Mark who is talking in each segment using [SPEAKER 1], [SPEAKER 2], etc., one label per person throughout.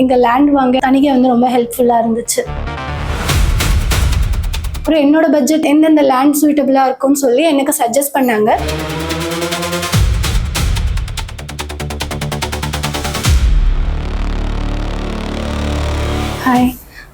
[SPEAKER 1] இங்கே லேண்ட் வாங்க தனிகை வந்து ரொம்ப ஹெல்ப்ஃபுல்லாக இருந்துச்சு. அப்புறம் என்னோட பட்ஜெட் எந்தெந்த லேண்ட் சூட்டபிளாக இருக்கும்னு சொல்லி எனக்கு சஜஸ்ட் பண்ணாங்க.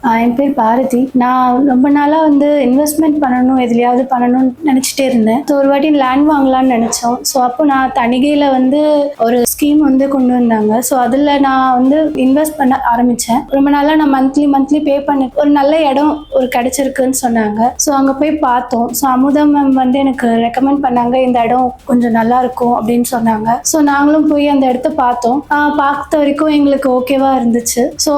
[SPEAKER 1] ஹாய், என் பேர் பாரதி. நான் ரொம்ப நாளாக வந்து இன்வெஸ்ட்மெண்ட் பண்ணணும், எதுலையாவது பண்ணணும்னு நினச்சிட்டே இருந்தேன். ஸோ ஒரு வாட்டி லேண்ட் வாங்கலான்னு நினச்சோம். ஸோ அப்போ நான் தணிகையில் வந்து ஒரு ஸ்கீம் வந்து கொண்டு வந்தாங்க. ஸோ அதில் நான் வந்து இன்வெஸ்ட் பண்ண ஆரம்பித்தேன். ரொம்ப நாளாக நான் மந்த்லி பே பண்ணி ஒரு நல்ல இடம் ஒரு கிடச்சிருக்குன்னு சொன்னாங்க. ஸோ அங்கே போய் பார்த்தோம். ஸோ அமுதா மேம் வந்து எனக்கு ரெக்கமெண்ட் பண்ணாங்க, இந்த இடம் கொஞ்சம் நல்லா இருக்கும் அப்படின்னு சொன்னாங்க. ஸோ நாங்களும் போய் அந்த இடத்த பார்த்தோம். பார்த்த வரைக்கும் எங்களுக்கு ஓகேவா இருந்துச்சு. ஸோ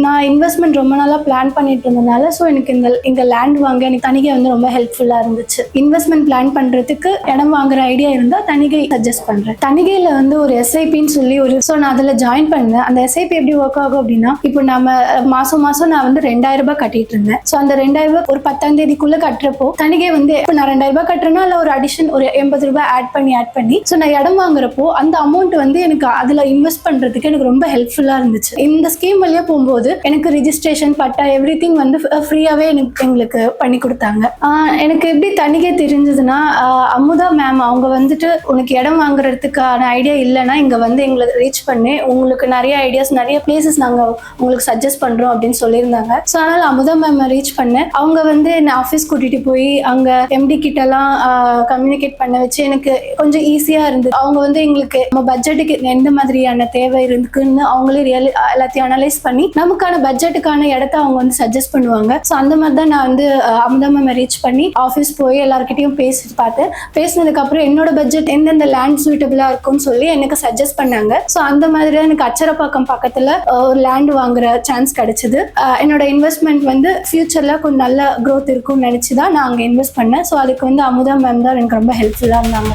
[SPEAKER 1] நான் இன்வெஸ்ட்மெண்ட் ரொம்ப நாளாக பிளான் பண்ணிட்டு இருந்ததுனால ஸோ எனக்கு இந்த லேண்ட் வாங்க எனக்கு தணிகை வந்து ரொம்ப ஹெல்ப்ஃபுல்லாக இருந்துச்சு. இன்வெஸ்ட்மெண்ட் பிளான் பண்ணுறதுக்கு இடம் வாங்குற ஐடியா இருந்தால் தணிகை சஜஸ்ட் பண்ணுறேன். தணிகையில் வந்து ஒரு எஸ்ஐபின்னு சொல்லி ஸோ நான் அதில் ஜாயின் பண்ணேன். அந்த எஸ்ஐபி எப்படி ஒர்க் ஆகும் அப்படின்னா, இப்போ நம்ம மாதம் நான் வந்து 2000 ரூபாய் கட்டிட்டு இருந்தேன். ஸோ அந்த 2000 ரூபாய் ஒரு 10ஆம் தேதிக்குள்ளே கட்டுறப்போ தணிகை வந்து இப்போ நான் 2000 ரூபாய் கட்டுறேன்னா இல்லை ஒரு அடிஷன் ஒரு 80 ரூபாய் ஆட் பண்ணி ஸோ நான் இடம் வாங்குறப்போ அந்த அமௌண்ட் வந்து எனக்கு அதில் இன்வெஸ்ட் பண்ணுறதுக்கு எனக்கு ரொம்ப ஹெல்ப்ஃபுல்லாக இருந்துச்சு. இந்த ஸ்கீம் வழியாக போகும்போது எனக்கு ரிஜிஸ்ட்ரேஷன் பட்டா எவ்ரிதிங் வந்து ஃப்ரீயாவே எங்களுக்கு பண்ணி கொடுத்தாங்க. எனக்கு எப்படி தணிகை தெரிஞ்சதுன்னா, அமுதா மேம் அவங்க வந்துட்டு உனக்கு இடம் வாங்குறதுக்கான ஐடியா இல்லைன்னா இங்க வந்து எங்களை ரீச் பண்ணி உங்களுக்கு நிறைய ஐடியாஸ் நிறைய பிளேசஸ் நாங்க உங்களுக்கு சஜஸ்ட் பண்றோம் அப்படின்னு சொல்லியிருந்தாங்க. ஸோ அதனால அமுதா மேம் ரீச் பண்ணேன். அவங்க வந்து என்ன ஆஃபீஸ் கூட்டிட்டு போய் அங்க எம்டி கிட்ட எல்லாம் கம்யூனிகேட் பண்ண வச்சு எனக்கு கொஞ்சம் ஈஸியா இருந்தது. அவங்க வந்து எங்களுக்கு நம்ம பட்ஜெட்டுக்கு எந்த மாதிரியான தேவை இருக்குன்னு அவங்களே எல்லாத்தையும் அனலைஸ் பண்ணி நமக்கான பட்ஜெட்டுக்கான இடத்த அவங்க வந்து சஜஸ்ட் பண்ணுவாங்க. ஸோ அந்த மாதிரி தான் நான் வந்து அமுதா மேம் ரீச் பண்ணி ஆஃபீஸ் போய் எல்லாருக்கிட்டையும் பேசிட்டு பார்த்தேன். பேசினதுக்கு அப்புறம் என்னோட பட்ஜெட் எந்தெந்த லேண்ட் சூட்டபிளா இருக்கும்னு சொல்லி எனக்கு சஜஸ்ட் பண்ணாங்க. ஸோ அந்த மாதிரி தான் எனக்கு அச்சரப்பாக்கம் பக்கத்துல ஒரு லேண்ட் வாங்குற சான்ஸ் கிடைச்சது. என்னோட இன்வெஸ்ட்மெண்ட் வந்து ஃபியூச்சர்ல கொஞ்சம் நல்ல க்ரோத் இருக்கும்னு நினைச்சுதான் நான் அங்கே இன்வெஸ்ட் பண்ணேன். ஸோ அதுக்கு வந்து அமுதா மேம் தான் எனக்கு ரொம்ப ஹெல்ப்ஃபுல்லா இருந்தாங்க.